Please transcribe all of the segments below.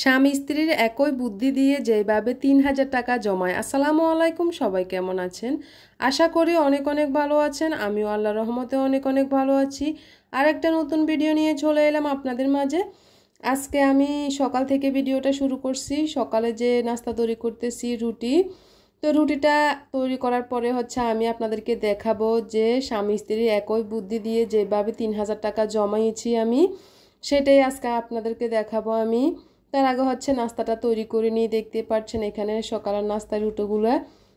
স্বামী স্ত্রীর একই বুদ্ধি দিয়ে যেভাবে ৩,০০০ টাকা জমায়। আসসালামু আলাইকুম, সবাই কেমন আছেন? আশা করি অনেক অনেক ভালো আছেন। আমিও আল্লাহর রহমতে অনেক অনেক ভালো আছি। আর একটা নতুন ভিডিও নিয়ে চলে এলাম আপনাদের মাঝে। আজকে আমি সকাল থেকে ভিডিওটা শুরু করছি। সকালে যে নাস্তা তৈরি করতেছি রুটি, তো রুটিটা তৈরি করার পরে আমি আপনাদেরকে দেখাবো যে স্বামী স্ত্রীর একই বুদ্ধি দিয়ে যেভাবে ৩,০০০ টাকা জমাইছি আমি, সেটাই আজকে আপনাদেরকে দেখাবো আমি। তার আগে নাস্তাটা তৈরি করে নিয়ে দেখতে পাচ্ছেন এখানে সকালের নাস্তার রুটিগুলো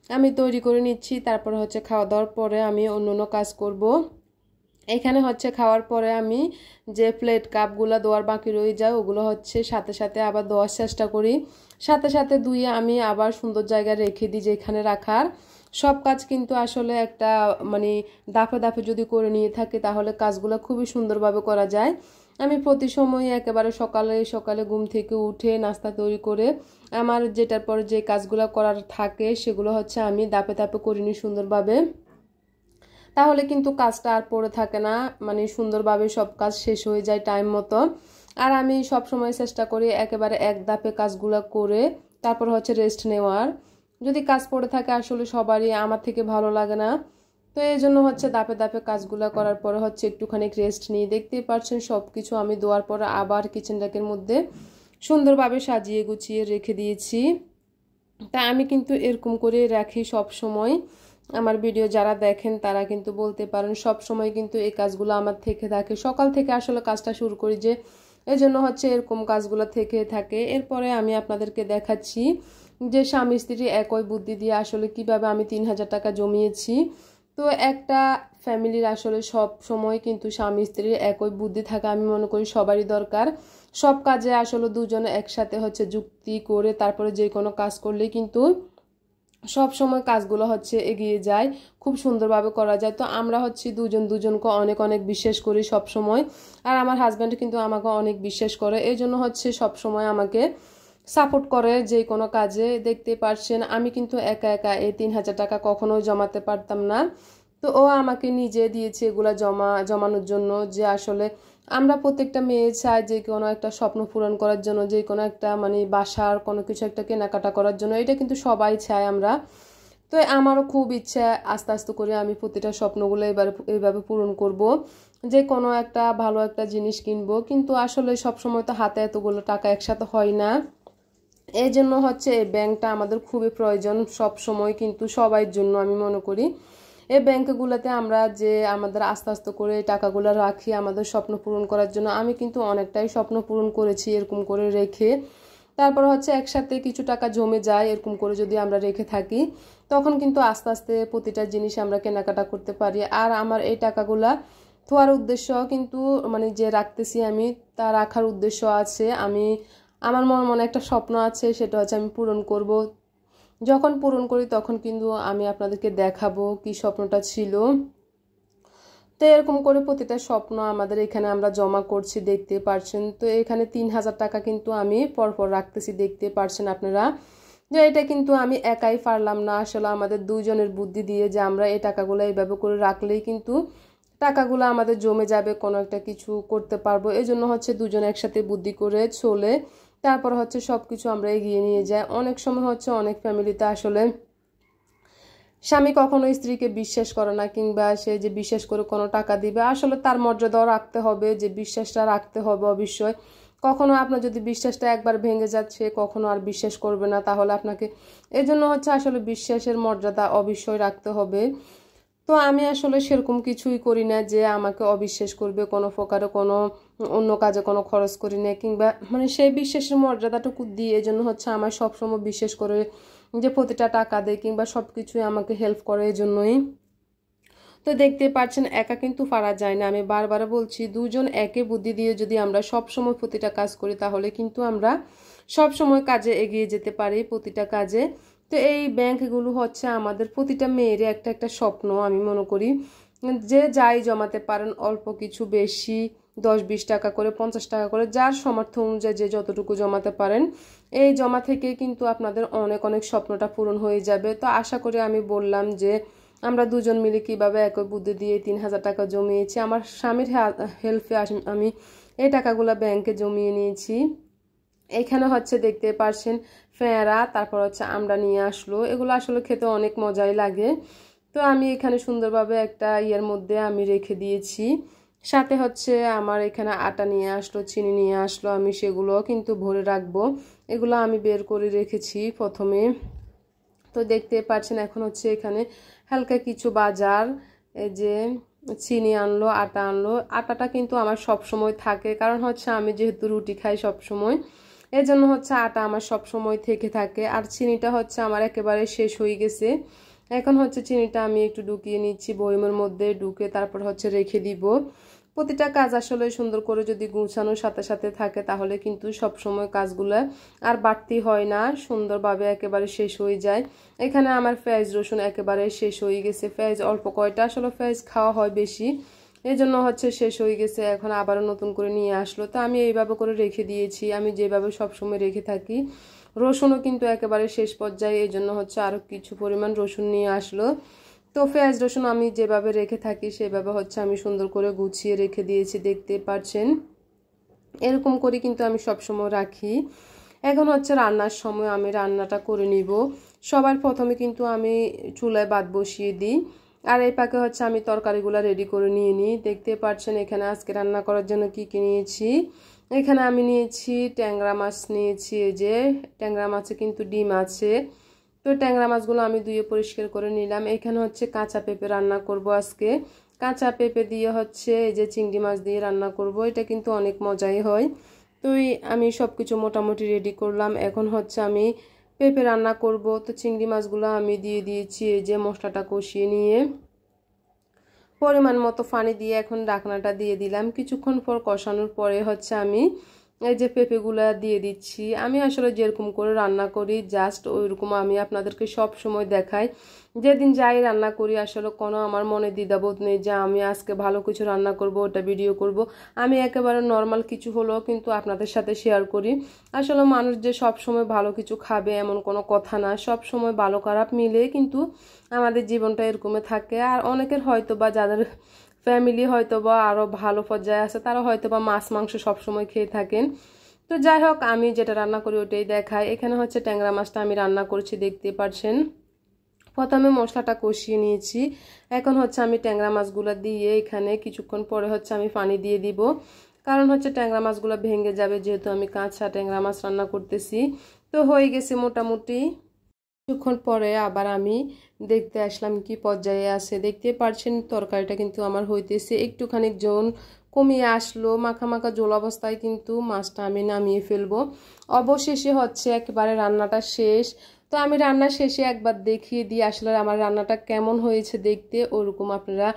আমি তৈরি করে নিচ্ছি। তারপর খাওয়া দাওয়ার পরে আমি অন্য কাজ করব। এখানে খাওয়ার পরে আমি যে প্লেট কাপগুলো ধোয়ার বাকি রয়ে যায় ওগুলো সাথে সাথে আবার ধোয়ার চেষ্টা করি, সাথে সাথে ধুয়ে আমি আবার সুন্দর জায়গায় রেখে দিই যেখানে রাখার। সব কাজ কিন্তু আসলে একটা দাফে দাফে যদি করে নিয়ে থাকে তাহলে কাজগুলো খুবই সুন্দরভাবে করা যায়। আমি প্রতি সময় একেবারে সকালে সকালে ঘুম থেকে উঠে নাস্তা তৈরি করে আমার যেটার পর যে কাজগুলো করার থাকে সেগুলো আমি দাপে দাপে করে নিই সুন্দরভাবে। তাহলে কিন্তু কাজটা আর পড়ে থাকে না, সুন্দরভাবে সব কাজ শেষ হয়ে যায় টাইম মতো। আর আমি সব সময় চেষ্টা করি একেবারে এক ধাপে কাজগুলো করে তারপর রেস্ট নেওয়ার। যদি কাজ পড়ে থাকে আসলে সবারই, আমার থেকে ভালো লাগে না। তো এই জন্য ধাপে ধাপে কাজগুলো করার পরে একটুখানি রেস্ট নিয়ে দেখতেই পাচ্ছেন সব কিছু আমি ধোয়ার পরে আবার কিচেন র্যাকের মধ্যে সুন্দরভাবে সাজিয়ে গুছিয়ে রেখে দিয়েছি। তা আমি কিন্তু এরকম করে রাখি সব সময়। আমার ভিডিও যারা দেখেন তারা কিন্তু বলতে পারেন সব সময় কিন্তু এই কাজগুলো আমার থেকে থাকে। সকাল থেকে আসলে কাজটা শুরু করি যে এই জন্য এরকম কাজগুলো থেকে থাকে। এরপরে আমি আপনাদেরকে দেখাচ্ছি যে স্বামী স্ত্রী একই বুদ্ধি দিয়ে আসলে কিভাবে আমি ৩,০০০ টাকা জমিয়েছি। তো একটা ফ্যামিলির আসলে সব সময় কিন্তু স্বামী স্ত্রীর একই বুদ্ধি থাকা আমি মনে করি সবারই দরকার। সব কাজে আসলে দুজনে একসাথে যুক্তি করে তারপরে যে কোনো কাজ করলেই কিন্তু সব সময় কাজগুলো এগিয়ে যায়, খুব সুন্দরভাবে করা যায়। তো আমরা দুজন দুজনকে অনেক অনেক বিশ্বাস করি সব সময়। আর আমার হাজব্যান্ড কিন্তু আমাকে অনেক বিশ্বাস করে, এই জন্য সব সময় আমাকে সাপোর্ট করে যে কোনো কাজে। দেখতে পারছেন আমি কিন্তু একা একা এই ৩,০০০ টাকা কখনোই জমাতে পারতাম না। তো ও আমাকে নিজে দিয়েছে এগুলা জমানোর জন্য। যে আসলে আমরা প্রত্যেকটা মেয়ে চাই যে কোনো একটা স্বপ্ন পূরণ করার জন্য, যে কোনো একটা বাসার কোনো কিছু একটা কেনাকাটা করার জন্য, এটা কিন্তু সবাই চায় আমরা। তো আমারও খুব ইচ্ছা আস্তে আস্তে করে আমি প্রতিটা স্বপ্নগুলো এইভাবে পূরণ করব, যে কোনো একটা ভালো একটা জিনিস কিনবো। কিন্তু আসলে সবসময় তো হাতে এতগুলো টাকা একসাথে হয় না। এই জন্য এই ব্যাংকটা আমাদের খুবই প্রয়োজন সব সময়, কিন্তু সবার জন্য আমি মনে করি। এই ব্যাংকগুলোতে আমরা যে আমাদের আস্তে আস্তে করে টাকাগুলো রাখি আমাদের স্বপ্ন পূরণ করার জন্য। আমি কিন্তু অনেকটাই স্বপ্ন পূরণ করেছি এরকম করে রেখে। তারপর একসাথে কিছু টাকা জমে যায় এরকম করে যদি আমরা রেখে থাকি, তখন কিন্তু আস্তে আস্তে প্রতিটা জিনিস আমরা কেনাকাটা করতে পারি। আর আমার এই টাকাগুলা থোয়ার উদ্দেশ্য কিন্তু যে রাখতেছি আমি, তা রাখার উদ্দেশ্য আছে। আমার মনে একটা স্বপ্ন আছে, সেটা আমি পূরণ করব। যখন পূরণ করি তখন কিন্তু আমি আপনাদেরকে দেখাবো কি স্বপ্নটা ছিল। তো এরকম করে প্রতিটা স্বপ্ন আমাদের এখানে আমরা জমা করছি দেখতে পারছেন। তো এখানে ৩,০০০ টাকা কিন্তু আমি পরপর রাখতেছি দেখতে পারছেন আপনারা। যে এটা কিন্তু আমি একাই পারলাম না, আসলে আমাদের দুজনের বুদ্ধি দিয়ে যে আমরা এই টাকাগুলো এইভাবে করে রাখলেই কিন্তু টাকাগুলো আমাদের জমে যাবে, কোনো একটা কিছু করতে পারবো। এই জন্য দুজন একসাথে বুদ্ধি করে চলে তারপর সবকিছু আমরা এগিয়ে নিয়ে যাই। অনেক সময় অনেক ফ্যামিলিতে আসলে স্বামী কখনো স্ত্রীকে বিশ্বাস করে না, কিংবা সে যে বিশ্বাস করে কোনো টাকা দিবে, আসলে তার মর্যাদাও রাখতে হবে, যে বিশ্বাসটা রাখতে হবে অবশ্যই। কখনো আপনার যদি বিশ্বাসটা একবার ভেঙে যাচ্ছে কখনো আর বিশ্বাস করবে না, তাহলে আপনাকে এই জন্য আসলে বিশ্বাসের মর্যাদা অবশ্যই রাখতে হবে। তো আমি আসলে সেরকম কিছুই করি না যে আমাকে অবিশ্বাস করবে কোনো প্রকারে, কোনো অন্য কাজে কোনো খরচ করি না, কিংবা সেই বিশ্বাসের মর্যাদাটুকু দিয়ে এই জন্য আমার সবসময় বিশ্বাস করে যে প্রতিটা টাকা দেয় কিংবা সব কিছুই আমাকে হেল্প করে এই জন্যই। তো দেখতে পাচ্ছেন একা কিন্তু পারা যায় না, আমি বারবার বলছি দুজন একে বুদ্ধি দিয়ে যদি আমরা সব সময় প্রতিটা কাজ করি তাহলে কিন্তু আমরা সব সময় কাজে এগিয়ে যেতে পারি প্রতিটা কাজে। তো এই ব্যাংকগুলো আমাদের প্রতিটা মেয়েরই একটা একটা স্বপ্ন আমি মনে করি। যে যাই জমাতে পারেন, অল্প কিছু বেশি 10-20 টাকা করে 50 টাকা করে যার সামর্থ্য অনুযায়ী যে যতটুকু জমাতে পারেন, এই জমা থেকে কিন্তু আপনাদের অনেক অনেক স্বপ্নটা পূরণ হয়ে যাবে। তো আশা করি আমি বললাম যে আমরা দুজন মিলে কিভাবে একই বুদ্ধি দিয়ে ৩,০০০ টাকা জমিয়েছি। আমার স্বামীর হেল্পে আমি এই টাকাগুলো ব্যাংকে জমিয়ে নিয়েছি। এখানে হচ্ছে দেখতে পারছেন ফেঁড়া, তারপর হচ্ছে আমরা নিয়ে আসলো, এগুলো আসলে খেতে অনেক মজাই লাগে। তো আমি এখানে সুন্দরভাবে একটা ইয়ের মধ্যে আমি রেখে দিয়েছি। সাথে হচ্ছে আমার এখানে আটা নিয়ে আসলো, চিনি নিয়ে আসলো, আমি সেগুলো কিন্তু ভরে রাখবো। এগুলো আমি বের করে রেখেছি প্রথমে। তো দেখতে পাচ্ছেন এখন হচ্ছে এখানে হালকা কিছু বাজার, এই যে চিনি আনলো, আটা আনলো। আটাটা কিন্তু আমার সব সময় থাকে, কারণ হচ্ছে আমি যেহেতু রুটি খাই সব সময়, এই জন্য হচ্ছে আটা আমার সব সময় থেকে থাকে। আর চিনিটা হচ্ছে আমার একেবারে শেষ হয়ে গেছে। এখন হচ্ছে চিনিটা আমি একটু ঢুকিয়ে নিচ্ছি বয়মের মধ্যে, ঢুকে তারপর হচ্ছে রেখে দিব। প্রতিটা কাজ আসলে সুন্দর করে যদি গুছানোর সাথে সাথে থাকে তাহলে কিন্তু সব সময় কাজগুলো আর বাড়তি হয় না, সুন্দরভাবে একেবারে শেষ হয়ে যায়। এখানে আমার পেঁয়াজ রসুন একেবারে শেষ হয়ে গেছে। পেঁয়াজ অল্প কয়টা, আসলে পেঁয়াজ খাওয়া হয় বেশি, এই জন্য হচ্ছে শেষ হয়ে গেছে। এখন আবারও নতুন করে নিয়ে আসলো, তো আমি এইভাবে করে রেখে দিয়েছি, আমি যেভাবে সবসময় রেখে থাকি। রসুনও কিন্তু একেবারে শেষ পর্যায়ে, এই জন্য হচ্ছে আরও কিছু পরিমাণ রসুন নিয়ে আসলো। তো পেঁয়াজ রসুন আমি যেভাবে রেখে থাকি সেভাবে হচ্ছে আমি সুন্দর করে গুছিয়ে রেখে দিয়েছি, দেখতে পাচ্ছেন। এরকম করে কিন্তু আমি সবসময় রাখি। এখন হচ্ছে রান্নার সময় আমি রান্নাটা করে নিব। সবার প্রথমে কিন্তু আমি চুলায় ভাত বসিয়ে দিই, আর এই পাকে হচ্ছে আমি তরকারিগুলো রেডি করে নিয়ে নিই। দেখতে পাচ্ছেন এখানে আজকে রান্না করার জন্য কি কি নিয়েছি। এখানে আমি নিয়েছি ট্যাংরা মাছ নিয়েছি, এই যে ট্যাংরা মাছে কিন্তু ডিম আছে। তো ট্যাংরা মাছগুলো আমি ধুয়ে পরিষ্কার করে নিলাম। এখানে হচ্ছে কাঁচা পেঁপে রান্না করব আজকে। কাঁচা পেঁপে দিয়ে হচ্ছে এই যে চিংড়ি মাছ দিয়ে রান্না করব, এটা কিন্তু অনেক মজাই হয়। তো আমি সব কিছু মোটামুটি রেডি করলাম। এখন হচ্ছে আমি পেঁপে রান্না করব। তো চিংড়ি মাছগুলো আমি দিয়ে দিয়েছি, এই যে মশলাটা কষিয়ে নিয়ে পরিমাণ মতো পানি দিয়ে এখন ঢাকনাটা দিয়ে দিলাম। কিছুক্ষণ পর কষানোর পরে হচ্ছে আমি এই যে পেঁপেগুলো দিয়ে দিচ্ছি। আমি আসলে যেরকম করে রান্না করি জাস্ট ওইরকম আমি আপনাদেরকে সব সময় দেখাই। যেদিন যাই রান্না করি আসলে কোনো আমার মনে দ্বিধাবোধ নেই যে আমি আজকে ভালো কিছু রান্না করব, ওটা ভিডিও করব। আমি একেবারে নর্মাল কিছু হলেও কিন্তু আপনাদের সাথে শেয়ার করি। আসলে মানুষ যে সব সময় ভালো কিছু খাবে এমন কোনো কথা না, সব সময় ভালো খারাপ মিলে কিন্তু আমাদের জীবনটা এরকমই থাকে। আর অনেকের হয়তো বা যাদের ফ্যামিলি হয়তো বা আরও ভালো পর্যায়ে আছে তারা হয়তো বা মাছ মাংস সবসময় খেয়ে থাকেন। তো যাই হোক, আমি যেটা রান্না করি ওটাই দেখাই। এখানে হচ্ছে ট্যাংরা মাছটা আমি রান্না করছি, দেখতে পাচ্ছেন। প্রথমে মশলাটা কষিয়ে নিয়েছি, এখন হচ্ছে আমি ট্যাংরা মাছগুলো দিয়ে এখানে কিছুক্ষণ পরে হচ্ছে আমি পানি দিয়ে দিব, কারণ হচ্ছে ট্যাংরা মাছগুলো ভেঙে যাবে যেহেতু আমি কাঁচা ট্যাংরা মাছ রান্না করতেছি। তো হয়ে গেছে মোটামুটি। কিছুক্ষণ পরে আবার আমি দেখতে আসলাম কি পর্যায়ে আছে। দেখতে পারছেন তরকারিটা কিন্তু আমার হইতেছে, একটুখানি জল কমিয়ে আসলো, মাখা মাখা জল অবস্থায় কিন্তু মাছটা আমি নামিয়ে ফেলবো। অবশেষে হচ্ছে একেবারে রান্নাটা শেষ। তো আমি রান্না শেষে একবার দেখিয়ে দিই আসলে আমার রান্নাটা কেমন হয়েছে দেখতে, ওরকম আপনারা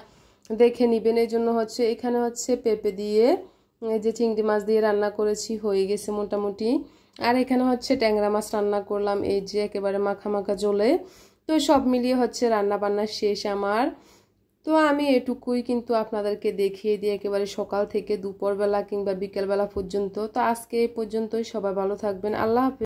দেখে নেবেন। এই জন্য হচ্ছে এখানে হচ্ছে পেঁপে দিয়ে এই যে চিংড়ি মাছ দিয়ে রান্না করেছি, হয়ে গেছে মোটামুটি। আর এখানে হচ্ছে ট্যাংরা মাছ রান্না করলাম, এই যে একেবারে মাখা মাখা জলে। তো সব মিলিয়ে হচ্ছে রান্না বান্না শেষ আমার। তো আমি এটুকুই কিন্তু আপনাদেরকে দেখিয়ে দিই একেবারে সকাল থেকে দুপুরবেলা কিংবা বিকেলবেলা পর্যন্ত। তো আজকে এই পর্যন্তই, সবাই ভালো থাকবেন, আল্লাহ হাফেজ।